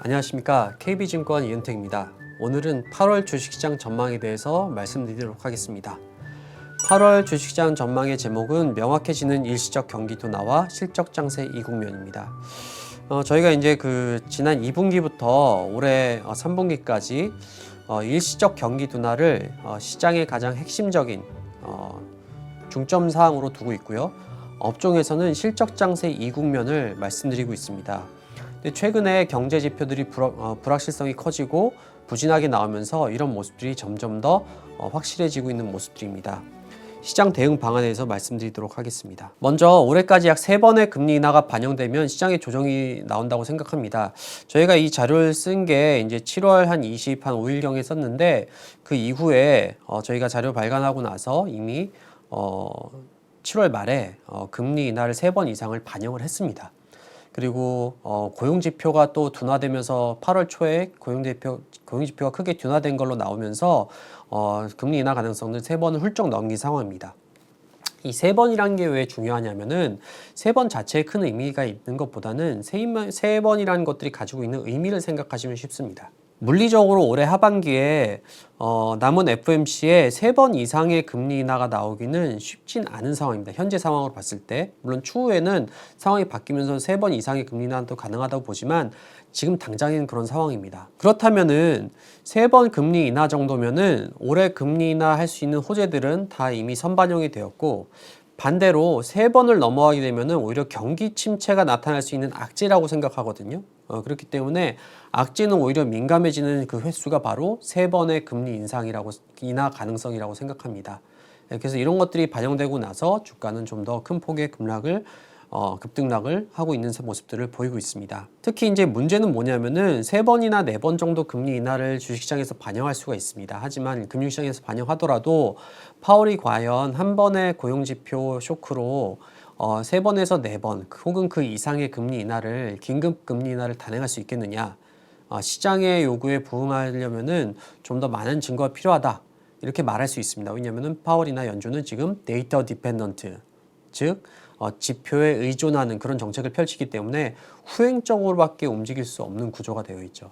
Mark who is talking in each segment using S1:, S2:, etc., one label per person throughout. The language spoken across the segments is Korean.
S1: 안녕하십니까. KB증권 이은택입니다. 오늘은 8월 주식시장 전망에 대해서 말씀드리도록 하겠습니다. 8월 주식시장 전망의 제목은 명확해지는 일시적 경기 둔화와 실적 장세 이국면입니다. 저희가 이제 지난 2분기부터 올해 3분기까지 일시적 경기 둔화를 시장의 가장 핵심적인 중점 사항으로 두고 있고요. 업종에서는 실적 장세 이국면을 말씀드리고 있습니다. 최근에 경제 지표들이 불확실성이 커지고 부진하게 나오면서 이런 모습들이 점점 더 확실해지고 있는 모습들입니다. 시장 대응 방안에 대해서 말씀드리도록 하겠습니다. 먼저 올해까지 약 3번의 금리 인하가 반영되면 시장에 조정이 나온다고 생각합니다. 저희가 이 자료를 쓴 게 이제 7월 한 5일경에 썼는데 그 이후에 저희가 자료 발간하고 나서 이미 7월 말에 금리 인하를 3번 이상을 반영을 했습니다. 그리고 고용지표가 또 둔화되면서 8월 초에 고용지표가 크게 둔화된 걸로 나오면서 금리 인하 가능성을 3번을 훌쩍 넘긴 상황입니다. 이 3번이란 게 왜 중요하냐면은 3번 자체에 큰 의미가 있는 것보다는 3번이라는 것들이 가지고 있는 의미를 생각하시면 쉽습니다. 물리적으로 올해 하반기에 남은 FOMC에 3번 이상의 금리 인하가 나오기는 쉽진 않은 상황입니다. 현재 상황으로 봤을 때. 물론 추후에는 상황이 바뀌면서 3번 이상의 금리 인하도 가능하다고 보지만 지금 당장에는 그런 상황입니다. 그렇다면은 3번 금리 인하 정도면은 올해 금리 인하 할 수 있는 호재들은 다 이미 선반영이 되었고, 반대로 3번을 넘어가게 되면은 오히려 경기 침체가 나타날 수 있는 악재라고 생각하거든요. 그렇기 때문에 악재는 오히려 민감해지는 그 횟수가 바로 3번의 금리 인하 가능성이라고 생각합니다. 그래서 이런 것들이 반영되고 나서 주가는 좀 더 큰 폭의 급등락을 하고 있는 모습들을 보이고 있습니다. 특히 이제 문제는 뭐냐면은 3번이나 4번 정도 금리 인하를 주식시장에서 반영할 수가 있습니다. 하지만 금융시장에서 반영하더라도 파월이 과연 한 번의 고용지표 쇼크로 3번에서 4번 혹은 그 이상의 긴급 금리 인하를 단행할 수 있겠느냐. 시장의 요구에 부응하려면은 좀 더 많은 증거가 필요하다. 이렇게 말할 수 있습니다. 왜냐하면 파월이나 연준은 지금 데이터 디펜던트, 즉 지표에 의존하는 그런 정책을 펼치기 때문에 후행적으로밖에 움직일 수 없는 구조가 되어 있죠.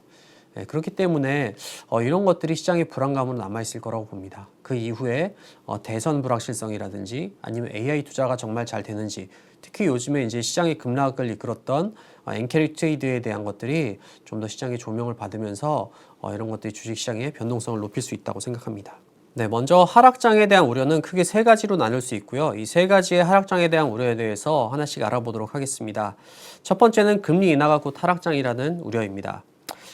S1: 그렇기 때문에 이런 것들이 시장의 불안감으로 남아있을 거라고 봅니다. 그 이후에 대선 불확실성이라든지 아니면 AI 투자가 정말 잘 되는지, 특히 요즘에 이제 시장의 급락을 이끌었던 엔캐리 트레이드에 대한 것들이 좀 더 시장의 조명을 받으면서 이런 것들이 주식시장의 변동성을 높일 수 있다고 생각합니다. 네, 먼저 하락장에 대한 우려는 크게 3가지로 나눌 수 있고요. 이 3가지의 하락장에 대한 우려에 대해서 하나씩 알아보도록 하겠습니다. 첫 번째는 금리 인하가 곧 하락장이라는 우려입니다.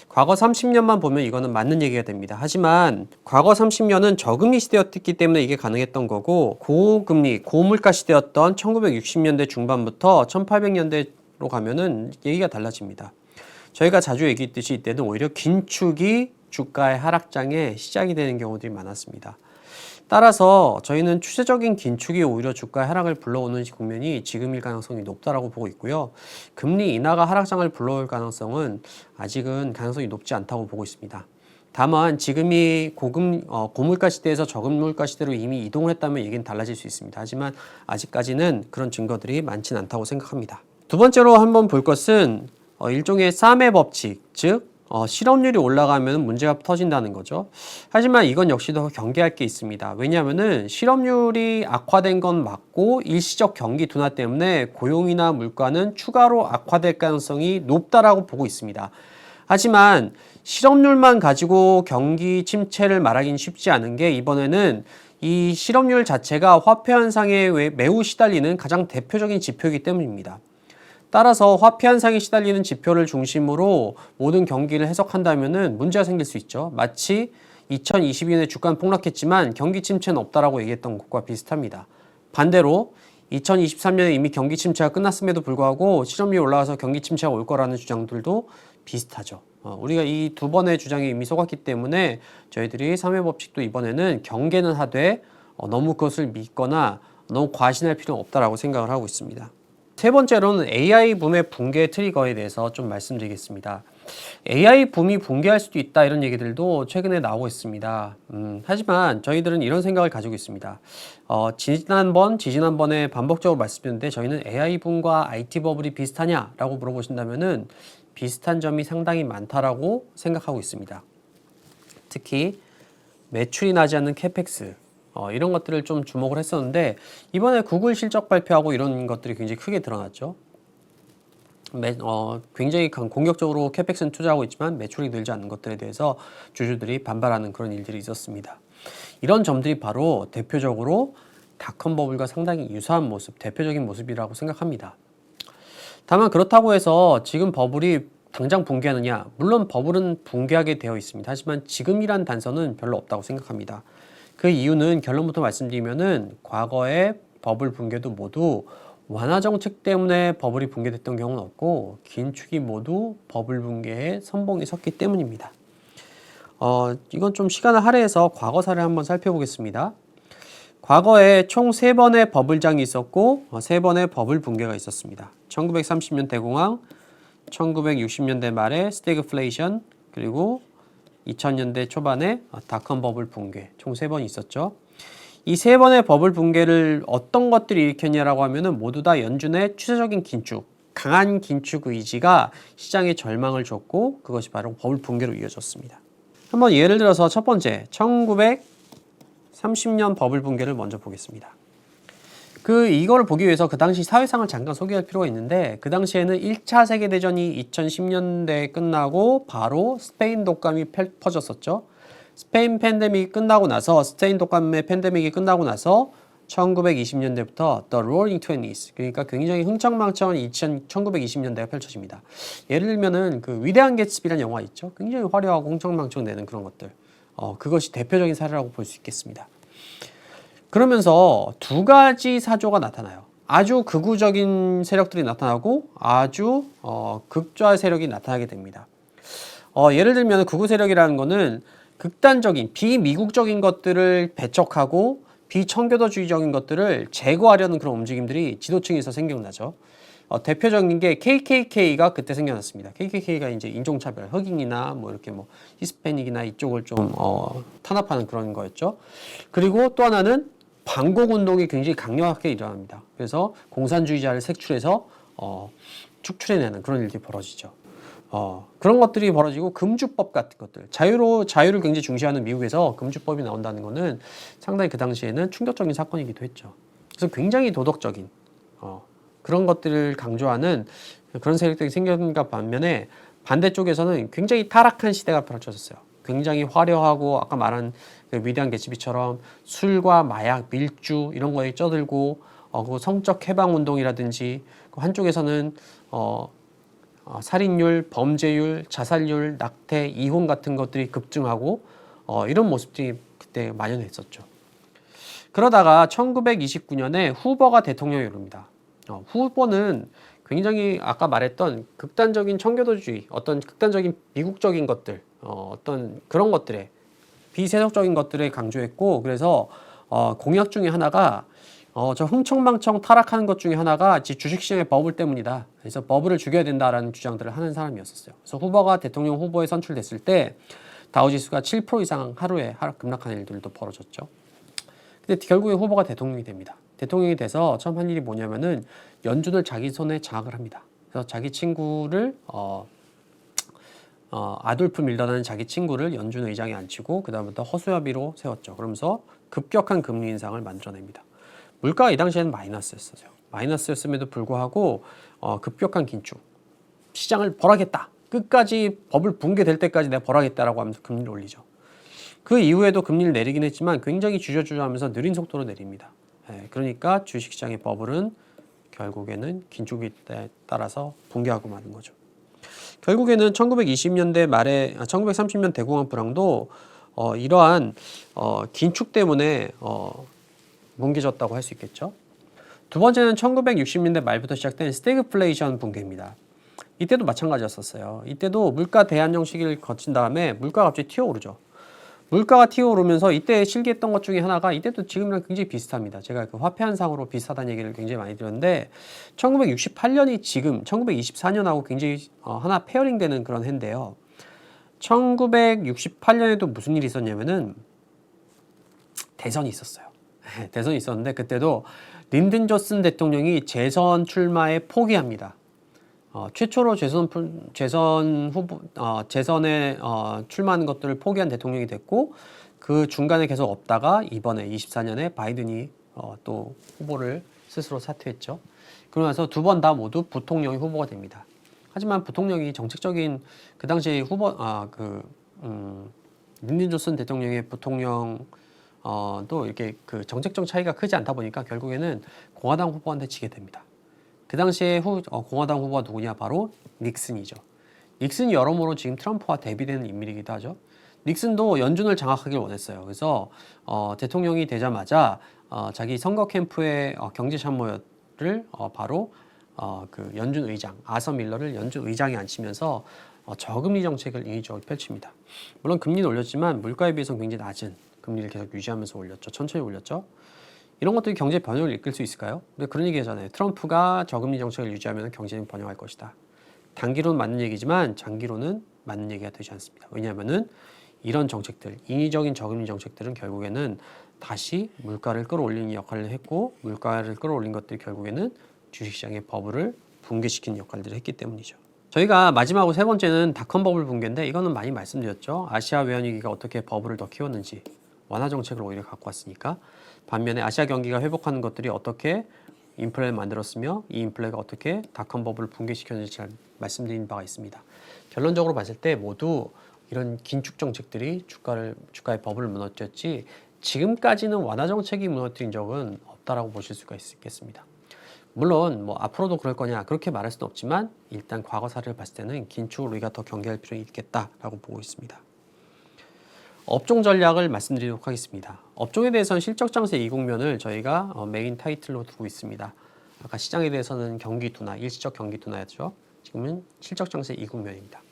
S1: 과거 30년만 보면 이거는 맞는 얘기가 됩니다. 하지만 과거 30년은 저금리 시대였기 때문에 이게 가능했던 거고, 고금리, 고물가 시대였던 1960년대 중반부터 1800년대로 가면은 얘기가 달라집니다. 저희가 자주 얘기했듯이 이때는 오히려 긴축이 주가의 하락장의 시작이 되는 경우들이 많았습니다. 따라서 저희는 추세적인 긴축이 오히려 주가의 하락을 불러오는 국면이 지금일 가능성이 높다라고 보고 있고요. 금리 인하가 하락장을 불러올 가능성은 아직은 가능성이 높지 않다고 보고 있습니다. 다만 지금이 고물가 시대에서 저금물가 시대로 이미 이동을 했다면 얘기는 달라질 수 있습니다. 하지만 아직까지는 그런 증거들이 많지는 않다고 생각합니다. 두 번째로 한번 볼 것은 일종의 쌈의 법칙, 즉 실업률이 올라가면 문제가 터진다는 거죠. 하지만 이건 역시도 경계할 게 있습니다. 왜냐하면은 실업률이 악화된 건 맞고 일시적 경기 둔화 때문에 고용이나 물가는 추가로 악화될 가능성이 높다라고 보고 있습니다. 하지만 실업률만 가지고 경기 침체를 말하기는 쉽지 않은 게, 이번에는 이 실업률 자체가 화폐 현상에 매우 시달리는 가장 대표적인 지표이기 때문입니다. 따라서 화폐 현상에 시달리는 지표를 중심으로 모든 경기를 해석한다면은 문제가 생길 수 있죠. 마치 2022년에 주가는 폭락했지만 경기 침체는 없다라고 얘기했던 것과 비슷합니다. 반대로 2023년에 이미 경기 침체가 끝났음에도 불구하고 실업률이 올라가서 경기 침체가 올 거라는 주장들도 비슷하죠. 우리가 이 두 번의 주장에 이미 속았기 때문에 저희들이 3회 법칙도 이번에는 경계는 하되 너무 그것을 믿거나 너무 과신할 필요는 없다라고 생각을 하고 있습니다. 세 번째로는 AI 붐의 붕괴 트리거에 대해서 좀 말씀드리겠습니다. AI 붐이 붕괴할 수도 있다, 이런 얘기들도 최근에 나오고 있습니다. 하지만 저희들은 이런 생각을 가지고 있습니다. 지지난번에 반복적으로 말씀드렸는데, 저희는 AI 붐과 IT 버블이 비슷하냐라고 물어보신다면은 비슷한 점이 상당히 많다라고 생각하고 있습니다. 특히 매출이 나지 않는 캐펙스 이런 것들을 좀 주목을 했었는데 이번에 구글 실적 발표하고 이런 것들이 굉장히 크게 드러났죠. 굉장히 공격적으로 캐펙스는 투자하고 있지만 매출이 늘지 않는 것들에 대해서 주주들이 반발하는 그런 일들이 있었습니다. 이런 점들이 바로 대표적으로 닷컴 버블과 상당히 유사한 모습, 대표적인 모습이라고 생각합니다. 다만 그렇다고 해서 지금 버블이 당장 붕괴하느냐? 물론 버블은 붕괴하게 되어 있습니다. 하지만 지금이란 단서는 별로 없다고 생각합니다. 그 이유는 결론부터 말씀드리면은 과거의 버블 붕괴도 모두 완화 정책 때문에 버블이 붕괴됐던 경우는 없고 긴축이 모두 버블 붕괴에 선봉에 섰기 때문입니다. 이건 좀 시간을 할애해서 과거사를 한번 살펴보겠습니다. 과거에 총 3번의 버블장이 있었고 3번의 버블 붕괴가 있었습니다. 1930년 대공황, 1960년대 말에 스태그플레이션, 그리고 2000년대 초반에 닷컴 버블 붕괴, 총 3번이 있었죠. 이 3번의 버블 붕괴를 어떤 것들이 일으켰냐라고 하면은 모두 다 연준의 추세적인 긴축, 강한 긴축 의지가 시장에 절망을 줬고 그것이 바로 버블 붕괴로 이어졌습니다. 한번 예를 들어서 첫 번째, 1930년 버블 붕괴를 먼저 보겠습니다. 이거를 보기 위해서 그 당시 사회상을 잠깐 소개할 필요가 있는데 그 당시에는 1차 세계대전이 2010년대에 끝나고 바로 스페인 독감이 퍼졌었죠. 스페인 팬데믹이 끝나고 나서 스페인 독감의 팬데믹이 끝나고 나서 1920년대부터 The Roaring Twenties, 그러니까 굉장히 흥청망청한 1920년대가 펼쳐집니다. 예를 들면은 그 위대한 개츠비라는 영화 있죠. 굉장히 화려하고 흥청망청 되는 그런 것들. 그것이 대표적인 사례라고 볼 수 있겠습니다. 그러면서 두 가지 사조가 나타나요. 아주 극우적인 세력들이 나타나고 아주 극좌 세력이 나타나게 됩니다. 예를 들면 극우 세력이라는 거는 극단적인 비미국적인 것들을 배척하고 비청교도주의적인 것들을 제거하려는 그런 움직임들이 지도층에서 생겨나죠. 대표적인 게 KKK가 그때 생겨났습니다. KKK가 이제 인종차별, 흑인이나 뭐 이렇게 뭐 히스패닉이나 이쪽을 좀 탄압하는 그런 거였죠. 그리고 또 하나는 반공운동이 굉장히 강력하게 일어납니다. 그래서 공산주의자를 색출해서 축출해내는 그런 일들이 벌어지죠. 그런 것들이 벌어지고 금주법 같은 것들, 자유를 굉장히 중시하는 미국에서 금주법이 나온다는 거는 상당히 그 당시에는 충격적인 사건이기도 했죠. 그래서 굉장히 도덕적인 그런 것들을 강조하는 그런 세력들이 생겼는가 반면에 반대쪽에서는 굉장히 타락한 시대가 펼쳐졌어요. 굉장히 화려하고 아까 말한 그 위대한 개츠비처럼 술과 마약, 밀주 이런 거에 쩌들고 그 성적 해방 운동이라든지 한쪽에서는 살인율, 범죄율, 자살률, 낙태, 이혼 같은 것들이 급증하고 이런 모습들이 그때 만연했었죠. 그러다가 1929년에 후보가 대통령에 오릅니다. 후보는 굉장히 아까 말했던 극단적인 청교도주의, 어떤 극단적인 미국적인 것들, 어떤 그런 것들에 비세속적인 것들에 강조했고 그래서 공약 중에 하나가 저 흥청망청 타락하는 것 중에 하나가 주식시장의 버블 때문이다. 그래서 버블을 죽여야 된다라는 주장들을 하는 사람이었었어요. 그래서 후보가 대통령 후보에 선출됐을 때 다우지수가 7% 이상 하루에 급락하는 일들도 벌어졌죠. 근데 결국에 후보가 대통령이 됩니다. 대통령이 돼서 처음 한 일이 뭐냐면은 연준을 자기 손에 장악을 합니다. 그래서 자기 친구를 아돌프 밀러라는 자기 친구를 연준 의장에 앉히고 그 다음부터 허수아비로 세웠죠. 그러면서 급격한 금리 인상을 만들어냅니다. 물가가 이 당시에는 마이너스였어요. 마이너스였음에도 불구하고 급격한 긴축, 시장을 벌하겠다. 끝까지 버블 붕괴될 때까지 내가 벌하겠다라고 하면서 금리를 올리죠. 그 이후에도 금리를 내리긴 했지만 굉장히 주저주저하면서 느린 속도로 내립니다. 그러니까 주식시장의 버블은 결국에는 긴축에 따라서 붕괴하고 마는 거죠. 결국에는 1920년대 말에 1930년 대공황 불황도 이러한 긴축 때문에 뭉개졌다고 할 수 있겠죠. 두 번째는 1960년대 말부터 시작된 스태그플레이션 붕괴입니다. 이때도 마찬가지였었어요. 이때도 물가 대안정 시기를 거친 다음에 물가가 갑자기 튀어오르죠. 물가가 튀어오르면서 이때 실기했던 것 중에 하나가 이때도 지금이랑 굉장히 비슷합니다. 제가 그 화폐 현상으로 비슷하다는 얘기를 굉장히 많이 드렸는데 1968년이 지금 1924년하고 굉장히 하나 페어링 되는 그런 해인데요. 1968년에도 무슨 일이 있었냐면은 대선이 있었어요. 대선이 있었는데 그때도 린든 존슨 대통령이 재선 출마에 포기합니다. 최초로 재선에 출마하는 것들을 포기한 대통령이 됐고 그 중간에 계속 없다가 이번에 24년에 바이든이 또 후보를 스스로 사퇴했죠. 그러고 나서 두 번 다 모두 부통령이 후보가 됩니다. 하지만 부통령이 정책적인 그 당시 린든 존슨 대통령의 부통령 또 이렇게 그 정책적 차이가 크지 않다 보니까 결국에는 공화당 후보한테 지게 됩니다. 그 당시에 공화당 후보가 누구냐? 바로 닉슨이죠. 닉슨이 여러모로 지금 트럼프와 대비되는 인물이기도 하죠. 닉슨도 연준을 장악하길 원했어요. 그래서 대통령이 되자마자 자기 선거 캠프의 경제 참모를 바로 그 연준 의장 아서 밀러를 연준 의장에 앉히면서 저금리 정책을 인위적으로 펼칩니다. 물론 금리는 올렸지만 물가에 비해서는 굉장히 낮은 금리를 계속 유지하면서 올렸죠. 천천히 올렸죠. 이런 것들이 경제 번영을 이끌 수 있을까요? 근데 그런 얘기 하잖아요. 트럼프가 저금리 정책을 유지하면 경제는 번영할 것이다. 단기로는 맞는 얘기지만 장기로는 맞는 얘기가 되지 않습니다. 왜냐하면은 이런 정책들, 인위적인 저금리 정책들은 결국에는 다시 물가를 끌어올리는 역할을 했고 물가를 끌어올린 것들이 결국에는 주식시장의 버블을 붕괴시키는 역할들을 했기 때문이죠. 저희가 마지막으로 세 번째는 닷컴 버블 붕괴인데 이거는 많이 말씀드렸죠. 아시아 외환위기가 어떻게 버블을 더 키웠는지 완화 정책을 오히려 갖고 왔으니까 반면에 아시아 경기가 회복하는 것들이 어떻게 인플레를 만들었으며 이 인플레가 어떻게 닷컴 버블을 붕괴시켰는지 잘 말씀드린 바가 있습니다. 결론적으로 봤을 때 모두 이런 긴축 정책들이 주가의 버블을 무너뜨렸지 지금까지는 완화 정책이 무너뜨린 적은 없다라고 보실 수가 있겠습니다. 물론 뭐 앞으로도 그럴 거냐 그렇게 말할 수는 없지만 일단 과거 사례를 봤을 때는 긴축을 우리가 더 경계할 필요가 있겠다라고 보고 있습니다. 업종 전략을 말씀드리도록 하겠습니다. 업종에 대해서는 실적 장세 이국면을 저희가 메인 타이틀로 두고 있습니다. 아까 시장에 대해서는 경기 둔화, 일시적 경기 둔화였죠. 지금은 실적 장세 이국면입니다.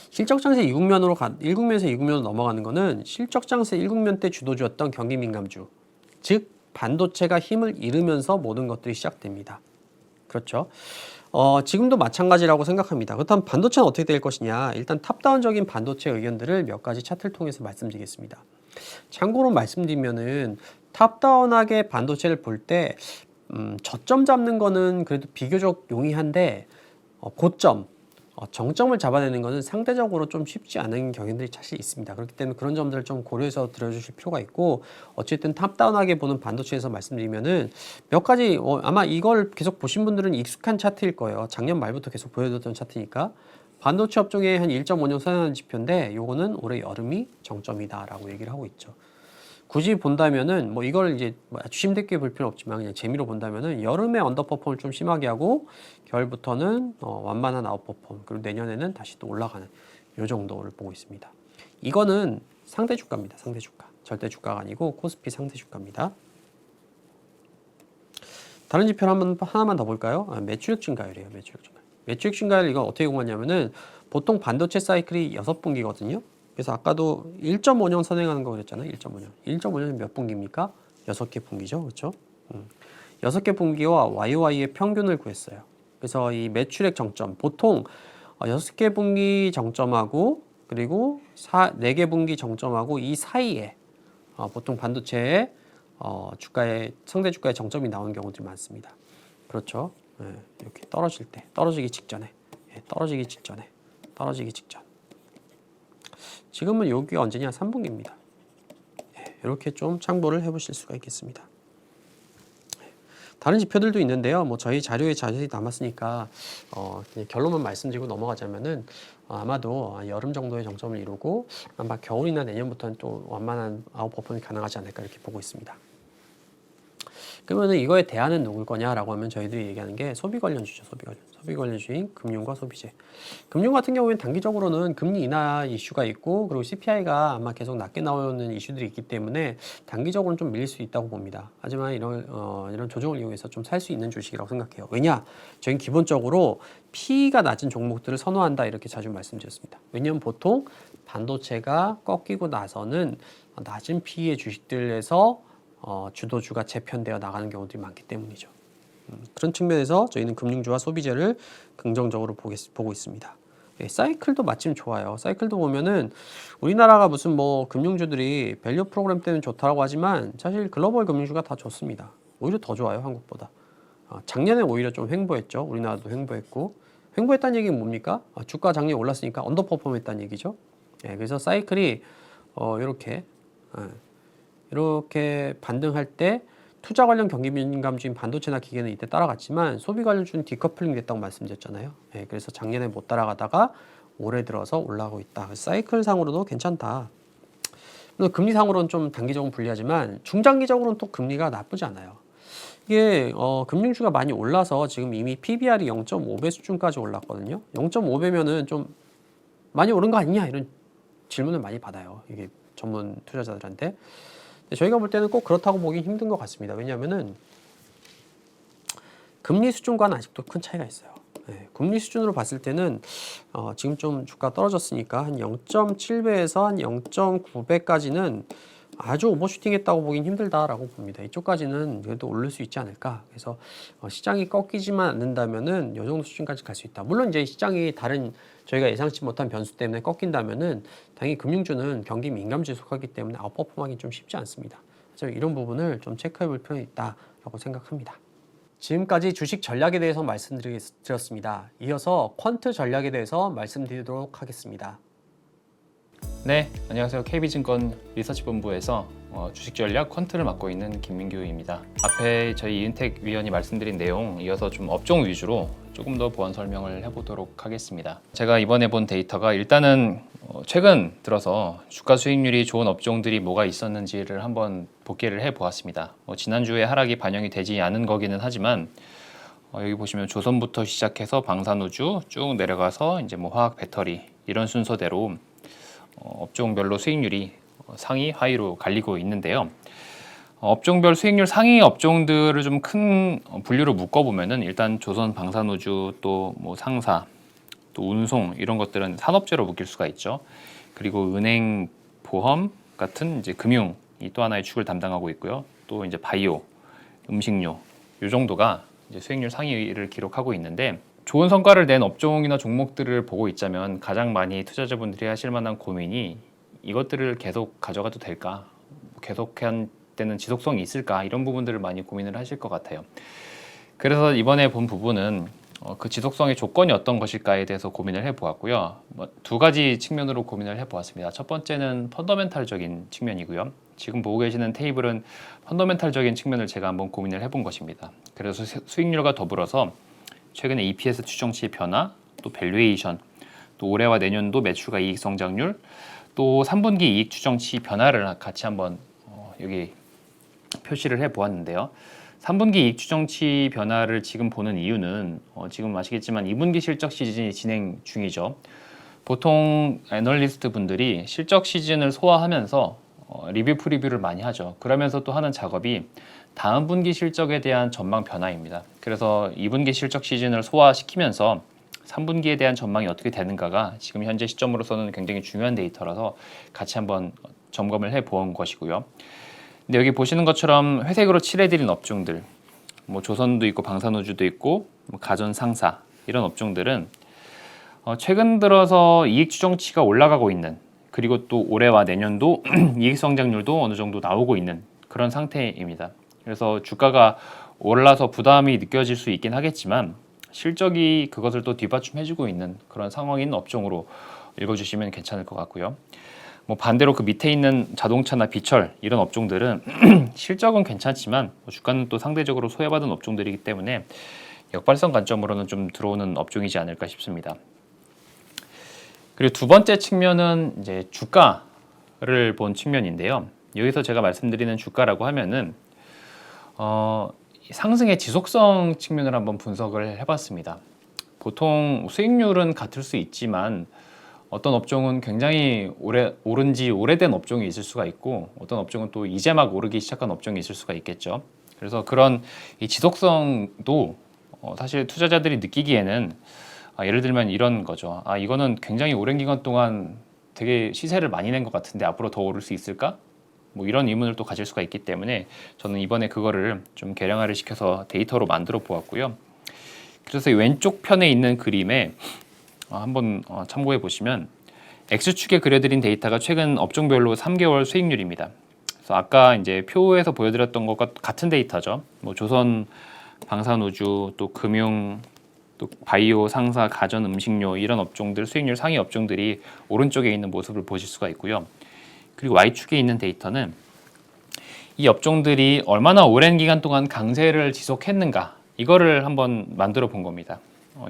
S1: 실적 장세 1국면에서 2국면으로 넘어가는 것은 실적 장세 1국면 때 주도주였던 경기 민감주, 즉 반도체가 힘을 잃으면서 모든 것들이 시작됩니다. 그렇죠. 지금도 마찬가지라고 생각합니다. 그렇다면 반도체는 어떻게 될 것이냐? 일단 탑다운적인 반도체 의견들을 몇 가지 차트를 통해서 말씀드리겠습니다. 참고로 말씀드리면은 탑다운하게 반도체를 볼 때 저점 잡는 거는 그래도 비교적 용이한데 고점, 정점을 잡아내는 것은 상대적으로 좀 쉽지 않은 경향들이 사실 있습니다. 그렇기 때문에 그런 점들을 좀 고려해서 들어주실 필요가 있고 어쨌든 탑다운하게 보는 반도체에서 말씀드리면은 몇 가지 아마 이걸 계속 보신 분들은 익숙한 차트일 거예요. 작년 말부터 계속 보여줬던 차트니까 반도체 업종의 한 1.5년 선행하는 지표인데 요거는 올해 여름이 정점이다라고 얘기를 하고 있죠. 굳이 본다면은 뭐 이걸 이제 아주 힘들게 볼 필요는 없지만 그냥 재미로 본다면은 여름에 언더퍼폼을 좀 심하게 하고 겨울부터는 완만한 아웃퍼폼 그리고 내년에는 다시 또 올라가는 요 정도를 보고 있습니다. 이거는 상대 주가입니다. 상대 주가. 절대 주가가 아니고 코스피 상대 주가입니다. 다른 지표를 하나만 더 볼까요? 매출액 증가율이에요. 매출액 증가율. 매출액 증가율 이건 어떻게 공부하냐면은 보통 반도체 사이클이 6분기거든요. 그래서 아까도 1.5년 선행하는 거 그랬잖아요. 1.5년. 1.5년이 몇 분기입니까? 6개 분기죠. 그렇죠? 6개 분기와 YOY의 평균을 구했어요. 그래서 이 매출액 정점, 보통 6개 분기 정점하고 그리고 4개 분기 정점하고 이 사이에 보통 반도체의 상대 주가의 정점이 나오는 경우들이 많습니다. 그렇죠? 이렇게 떨어질 때, 떨어지기 직전. 지금은 여기가 언제냐? 3분기입니다. 이렇게 좀 참고를 해보실 수가 있겠습니다. 다른 지표들도 있는데요. 뭐 저희 자료에 자세히 남았으니까 그냥 결론만 말씀드리고 넘어가자면은 아마도 여름 정도의 정점을 이루고 아마 겨울이나 내년부터는 또 완만한 아웃퍼폼이 가능하지 않을까 이렇게 보고 있습니다. 그러면 이거에 대안은 누굴 거냐라고 하면 저희들이 얘기하는 게 소비 관련주죠. 소비 관련주인 금융과 소비재. 금융 같은 경우에는 단기적으로는 금리 인하 이슈가 있고 그리고 CPI가 아마 계속 낮게 나오는 이슈들이 있기 때문에 단기적으로는 좀 밀릴 수 있다고 봅니다. 하지만 이런 조정을 이용해서 좀 살 수 있는 주식이라고 생각해요. 왜냐? 저희는 기본적으로 PE가 낮은 종목들을 선호한다 이렇게 자주 말씀드렸습니다. 왜냐하면 보통 반도체가 꺾이고 나서는 낮은 PE의 주식들에서 주도주가 재편되어 나가는 경우들이 많기 때문이죠. 그런 측면에서 저희는 금융주와 소비재를 긍정적으로 보고 있습니다. 사이클도 마침 좋아요. 사이클도 보면은 우리나라가 무슨 뭐 금융주들이 밸류 프로그램 때는 좋다고 하지만 사실 글로벌 금융주가 다 좋습니다. 오히려 더 좋아요, 한국보다. 작년에 오히려 좀 횡보했죠. 우리나라도 횡보했고 횡보했다는 얘기는 뭡니까? 주가 작년에 올랐으니까 언더퍼폼했다는 얘기죠. 예, 그래서 사이클이 이렇게 반등할 때 투자 관련 경기 민감주인 반도체나 기계는 이때 따라갔지만 소비 관련주는 디커플링 됐다고 말씀드렸잖아요. 예, 그래서 작년에 못 따라가다가 올해 들어서 올라가고 있다. 사이클상으로도 괜찮다. 물론 금리상으로는 좀 단기적으로 불리하지만 중장기적으로는 또 금리가 나쁘지 않아요. 이게 금융주가 많이 올라서 지금 이미 PBR이 0.5배 수준까지 올랐거든요. 0.5배면은 좀 많이 오른 거 아니냐 이런 질문을 많이 받아요. 이게 전문 투자자들한테. 근데 저희가 볼 때는 꼭 그렇다고 보기 힘든 것 같습니다. 왜냐하면은 금리 수준과는 아직도 큰 차이가 있어요. 네, 금리 수준으로 봤을 때는 지금 좀 주가 떨어졌으니까 한 0.7배에서 한 0.9배까지는 아주 오버슈팅했다고 보긴 힘들다라고 봅니다. 이쪽까지는 그래도 오를 수 있지 않을까. 그래서 시장이 꺾이지만 않는다면은 이 정도 수준까지 갈 수 있다. 물론 이제 시장이 다른 저희가 예상치 못한 변수 때문에 꺾인다면은 당연히 금융주는 경기 민감주에 속하기 때문에 아웃퍼폼하기 좀 쉽지 않습니다. 그래서 이런 부분을 좀 체크해볼 필요가 있다라고 생각합니다. 지금까지 주식 전략에 대해서 말씀드렸습니다. 이어서 퀀트 전략에 대해서 말씀드리도록 하겠습니다.
S2: 네, 안녕하세요. KB증권 리서치본부에서 주식 전략 퀀트를 맡고 있는 김민규입니다. 앞에 저희 이은택 위원이 말씀드린 내용 이어서 좀 업종 위주로 조금 더 보완 설명을 해보도록 하겠습니다. 제가 이번에 본 데이터가 일단은 최근 들어서 주가 수익률이 좋은 업종들이 뭐가 있었는지를 한번 복귀를 해보았습니다. 지난주에 하락이 반영이 되지 않은 거기는 하지만 여기 보시면 조선부터 시작해서 방산우주 쭉 내려가서 이제 뭐 화학 배터리 이런 순서대로 업종별로 수익률이 상위, 하위로 갈리고 있는데요. 업종별 수익률 상위 업종들을 좀 큰 분류로 묶어보면은 일단 조선 방산우주 또 뭐 상사 또 운송 이런 것들은 산업재로 묶일 수가 있죠. 그리고 은행, 보험 같은 이제 금융이 또 하나의 축을 담당하고 있고요. 또 이제 바이오, 음식료 이 정도가 이제 수익률 상위를 기록하고 있는데 좋은 성과를 낸 업종이나 종목들을 보고 있자면 가장 많이 투자자분들이 하실 만한 고민이 이것들을 계속 가져가도 될까? 계속한 때는 지속성이 있을까? 이런 부분들을 많이 고민을 하실 것 같아요. 그래서 이번에 본 부분은 그 지속성의 조건이 어떤 것일까에 대해서 고민을 해보았고요. 두 가지 측면으로 고민을 해보았습니다. 첫 번째는 펀더멘탈적인 측면이고요. 지금 보고 계시는 테이블은 펀더멘탈적인 측면을 제가 한번 고민을 해본 것입니다. 그래서 수익률과 더불어서 최근에 EPS 추정치 변화, 또 밸류에이션, 또 올해와 내년도 매출과 이익 성장률, 또 3분기 이익 추정치 변화를 같이 한번 여기 표시를 해보았는데요. 3분기 이익 추정치 변화를 지금 보는 이유는 지금 아시겠지만 2분기 실적 시즌이 진행 중이죠. 보통 애널리스트 분들이 실적 시즌을 소화하면서 리뷰 프리뷰를 많이 하죠. 그러면서 또 하는 작업이 다음 분기 실적에 대한 전망 변화입니다. 그래서 2분기 실적 시즌을 소화시키면서 3분기에 대한 전망이 어떻게 되는가가 지금 현재 시점으로서는 굉장히 중요한 데이터라서 같이 한번 점검을 해본 것이고요. 근데 여기 보시는 것처럼 회색으로 칠해드린 업종들, 뭐 조선도 있고 방산우주도 있고 뭐 가전 상사 이런 업종들은 최근 들어서 이익 추정치가 올라가고 있는 그리고 또 올해와 내년도 이익 성장률도 어느 정도 나오고 있는 그런 상태입니다. 그래서 주가가 올라서 부담이 느껴질 수 있긴 하겠지만 실적이 그것을 또 뒷받침해주고 있는 그런 상황인 업종으로 읽어주시면 괜찮을 것 같고요. 뭐 반대로 그 밑에 있는 자동차나 비철 이런 업종들은 실적은 괜찮지만 주가는 또 상대적으로 소외받은 업종들이기 때문에 역발상 관점으로는 좀 들어오는 업종이지 않을까 싶습니다. 그리고 두 번째 측면은 이제 주가를 본 측면인데요. 여기서 제가 말씀드리는 주가라고 하면은 상승의 지속성 측면을 한번 분석을 해봤습니다. 보통 수익률은 같을 수 있지만 어떤 업종은 굉장히 오른 지 오래된 업종이 있을 수가 있고 어떤 업종은 또 이제 막 오르기 시작한 업종이 있을 수가 있겠죠. 그래서 그런 이 지속성도 사실 투자자들이 느끼기에는 예를 들면 이런 거죠. 이거는 굉장히 오랜 기간 동안 되게 시세를 많이 낸 것 같은데 앞으로 더 오를 수 있을까? 뭐 이런 의문을 또 가질 수가 있기 때문에 저는 이번에 그거를 좀 개량화를 시켜서 데이터로 만들어 보았고요. 그래서 이 왼쪽 편에 있는 그림에 한번 참고해 보시면 X축에 그려드린 데이터가 최근 업종별로 3개월 수익률입니다. 그래서 아까 이제 표에서 보여드렸던 것과 같은 데이터죠. 뭐 조선 방산우주, 또 금융, 또 바이오, 상사, 가전, 음식료 이런 업종들 수익률 상위 업종들이 오른쪽에 있는 모습을 보실 수가 있고요. 그리고 Y축에 있는 데이터는 이 업종들이 얼마나 오랜 기간 동안 강세를 지속했는가 이거를 한번 만들어 본 겁니다.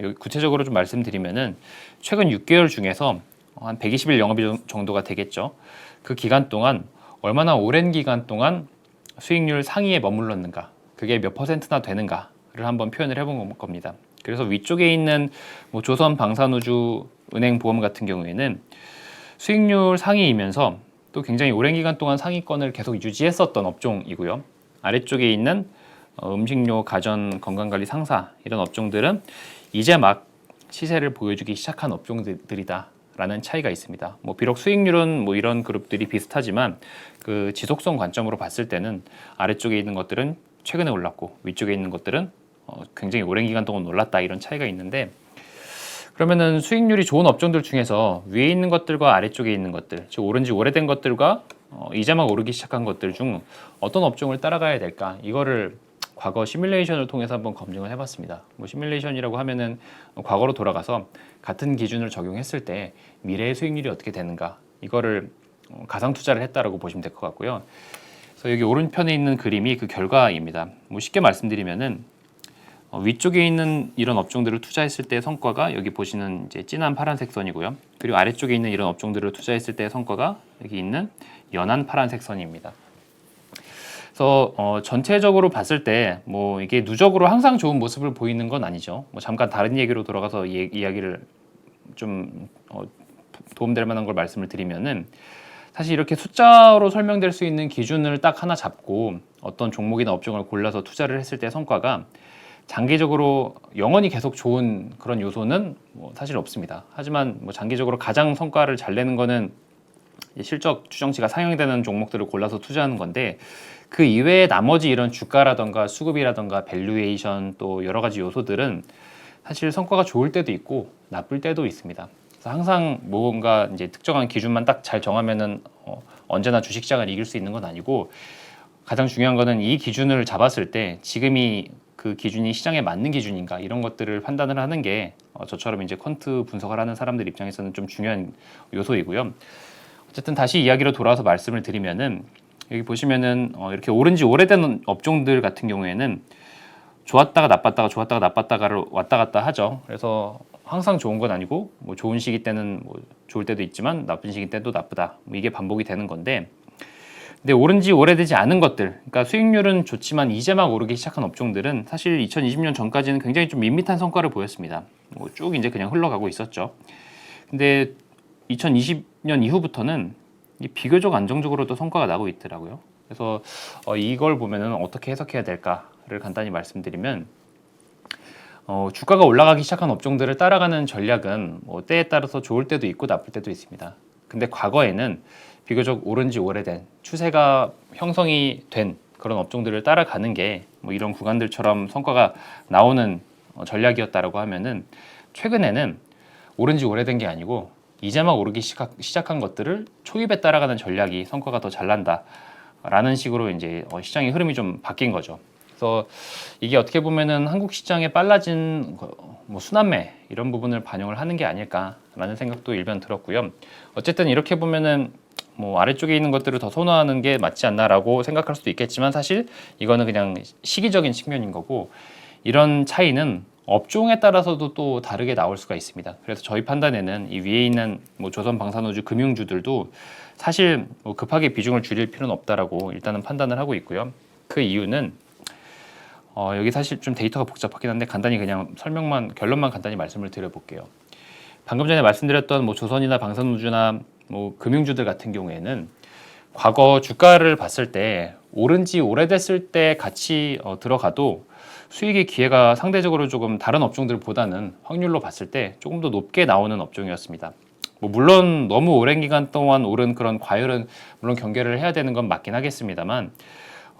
S2: 여기 구체적으로 좀 말씀드리면은 최근 6개월 중에서 한 120일 영업일 정도가 되겠죠. 그 기간 동안 얼마나 오랜 기간 동안 수익률 상위에 머물렀는가, 그게 몇 퍼센트나 되는가를 한번 표현을 해본 겁니다. 그래서 위쪽에 있는 뭐 조선, 방산우주, 은행, 보험 같은 경우에는 수익률 상위이면서 또 굉장히 오랜 기간 동안 상위권을 계속 유지했었던 업종이고요. 아래쪽에 있는 음식료, 가전, 건강관리, 상사 이런 업종들은 이제 막 시세를 보여주기 시작한 업종들이다라는 차이가 있습니다. 뭐 비록 수익률은 뭐 이런 그룹들이 비슷하지만 그 지속성 관점으로 봤을 때는 아래쪽에 있는 것들은 최근에 올랐고 위쪽에 있는 것들은 굉장히 오랜 기간 동안 올랐다 이런 차이가 있는데, 그러면은 수익률이 좋은 업종들 중에서 위에 있는 것들과 아래쪽에 있는 것들, 즉 오른 지 오래된 것들과 이제 막 오르기 시작한 것들 중 어떤 업종을 따라가야 될까, 이거를 과거 시뮬레이션을 통해서 한번 검증을 해봤습니다. 뭐 시뮬레이션이라고 하면은 과거로 돌아가서 같은 기준을 적용했을 때 미래의 수익률이 어떻게 되는가, 이거를 가상 투자를 했다라고 보시면 될 것 같고요. 그래서 여기 오른편에 있는 그림이 그 결과입니다. 뭐 쉽게 말씀드리면은 위쪽에 있는 이런 업종들을 투자했을 때의 성과가 여기 보시는 이제 진한 파란색 선이고요. 그리고 아래쪽에 있는 이런 업종들을 투자했을 때의 성과가 여기 있는 연한 파란색 선입니다. 그래서 전체적으로 봤을 때 뭐 이게 누적으로 항상 좋은 모습을 보이는 건 아니죠. 뭐 잠깐 다른 얘기로 돌아가서 이야기를 좀 도움될 만한 걸 말씀을 드리면은, 사실 이렇게 숫자로 설명될 수 있는 기준을 딱 하나 잡고 어떤 종목이나 업종을 골라서 투자를 했을 때 성과가 장기적으로 영원히 계속 좋은 그런 요소는 뭐 사실 없습니다. 하지만 뭐 장기적으로 가장 성과를 잘 내는 거는 실적 추정치가 상향되는 종목들을 골라서 투자하는 건데, 그 이외에 나머지 이런 주가라던가 수급이라던가 밸류에이션 또 여러 가지 요소들은 사실 성과가 좋을 때도 있고 나쁠 때도 있습니다. 그래서 항상 뭔가 이제 특정한 기준만 딱 잘 정하면은 언제나 주식시장을 이길 수 있는 건 아니고, 가장 중요한 거는 이 기준을 잡았을 때 지금이 그 기준이 시장에 맞는 기준인가 이런 것들을 판단을 하는 게 저처럼 이제 퀀트 분석을 하는 사람들 입장에서는 좀 중요한 요소이고요. 어쨌든 다시 이야기로 돌아와서 말씀을 드리면은, 여기 보시면은 이렇게 오른 지 오래된 업종들 같은 경우에는 좋았다가 나빴다가 좋았다가 나빴다가를 왔다 갔다 하죠. 그래서 항상 좋은 건 아니고 뭐 좋은 시기 때는 뭐 좋을 때도 있지만 나쁜 시기 때도 나쁘다, 뭐 이게 반복이 되는 건데, 근데 오른 지 오래되지 않은 것들, 그러니까 수익률은 좋지만 이제 막 오르기 시작한 업종들은 사실 2020년 전까지는 굉장히 좀 밋밋한 성과를 보였습니다. 뭐 쭉 이제 그냥 흘러가고 있었죠. 근데 2020년 이후부터는 비교적 안정적으로도 성과가 나고 있더라고요. 그래서 이걸 보면은 어떻게 해석해야 될까를 간단히 말씀드리면, 주가가 올라가기 시작한 업종들을 따라가는 전략은 뭐 때에 따라서 좋을 때도 있고 나쁠 때도 있습니다. 근데 과거에는 비교적 오른 지 오래된 추세가 형성이 된 그런 업종들을 따라가는 게 뭐 이런 구간들처럼 성과가 나오는 전략이었다라고 하면은, 최근에는 오른 지 오래된 게 아니고 이제 막 오르기 시작한 것들을 초입에 따라가는 전략이 성과가 더 잘 난다라는 식으로 이제 시장의 흐름이 좀 바뀐 거죠. 그래서 이게 어떻게 보면은 한국 시장에 빨라진 뭐 순환매 이런 부분을 반영을 하는 게 아닐까라는 생각도 일변 들었고요. 어쨌든 이렇게 보면은 뭐 아래쪽에 있는 것들을 더 선호하는 게 맞지 않나라고 생각할 수도 있겠지만, 사실 이거는 그냥 시기적인 측면인 거고, 이런 차이는 업종에 따라서도 또 다르게 나올 수가 있습니다. 그래서 저희 판단에는 이 위에 있는 뭐 조선, 방산우주, 금융주들도 사실 뭐 급하게 비중을 줄일 필요는 없다라고 일단은 판단을 하고 있고요. 그 이유는 여기 사실 좀 데이터가 복잡하긴 한데 간단히 그냥 결론만 간단히 말씀을 드려볼게요. 방금 전에 말씀드렸던 뭐 조선이나 방산우주나 뭐 금융주들 같은 경우에는 과거 주가를 봤을 때 오른 지 오래됐을 때 같이 들어가도 수익의 기회가 상대적으로 조금 다른 업종들보다는 확률로 봤을 때 조금 더 높게 나오는 업종이었습니다. 뭐 물론 너무 오랜 기간 동안 오른 그런 과열은 물론 경계를 해야 되는 건 맞긴 하겠습니다만,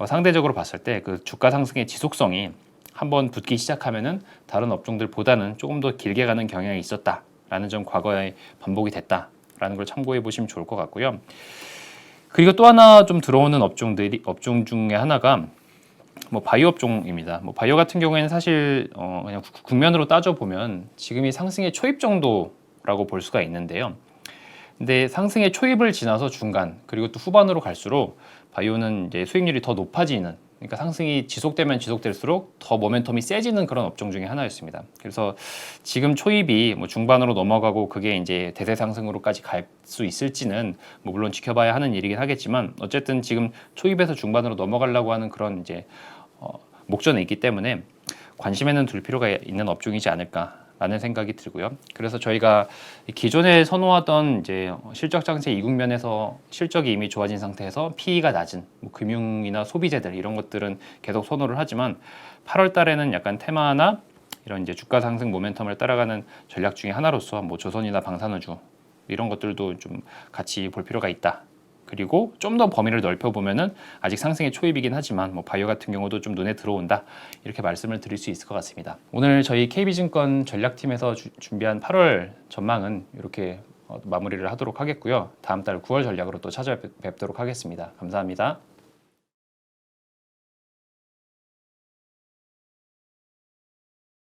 S2: 상대적으로 봤을 때 그 주가 상승의 지속성이 한번 붙기 시작하면은 다른 업종들보다는 조금 더 길게 가는 경향이 있었다라는 점, 과거에 반복이 됐다라는 걸 참고해 보시면 좋을 것 같고요. 그리고 또 하나 좀 들어오는 업종 중에 하나가 바이오 업종입니다. 바이오 같은 경우에는 사실 그냥 국면으로 따져 보면 지금이 상승의 초입 정도라고 볼 수가 있는데요. 근데 상승의 초입을 지나서 중간 그리고 또 후반으로 갈수록 바이오는 이제 수익률이 더 높아지는, 그러니까 상승이 지속되면 지속될수록 더 모멘텀이 세지는 그런 업종 중에 하나였습니다. 그래서 지금 초입이 중반으로 넘어가고 그게 이제 대세 상승으로까지 갈 수 있을지는 물론 지켜봐야 하는 일이긴 하겠지만, 어쨌든 지금 초입에서 중반으로 넘어가려고 하는 그런 이제 목전에 있기 때문에 관심에는 둘 필요가 있는 업종이지 않을까라는 생각이 들고요. 그래서 저희가 기존에 선호하던 이제 실적 장세 이국면에서 실적이 이미 좋아진 상태에서 PE가 낮은 금융이나 소비재들 이런 것들은 계속 선호를 하지만 8월 달에는 약간 테마나 이런 이제 주가 상승 모멘텀을 따라가는 전략 중에 하나로서 조선이나 방산유주 이런 것들도 좀 같이 볼 필요가 있다. 그리고 좀 더 범위를 넓혀보면은 아직 상승의 초입이긴 하지만 바이오 같은 경우도 좀 눈에 들어온다, 이렇게 말씀을 드릴 수 있을 것 같습니다. 오늘 저희 KB증권 전략팀에서 준비한 8월 전망은 이렇게 마무리를 하도록 하겠고요. 다음 달 9월 전략으로 또 찾아뵙도록 하겠습니다. 감사합니다.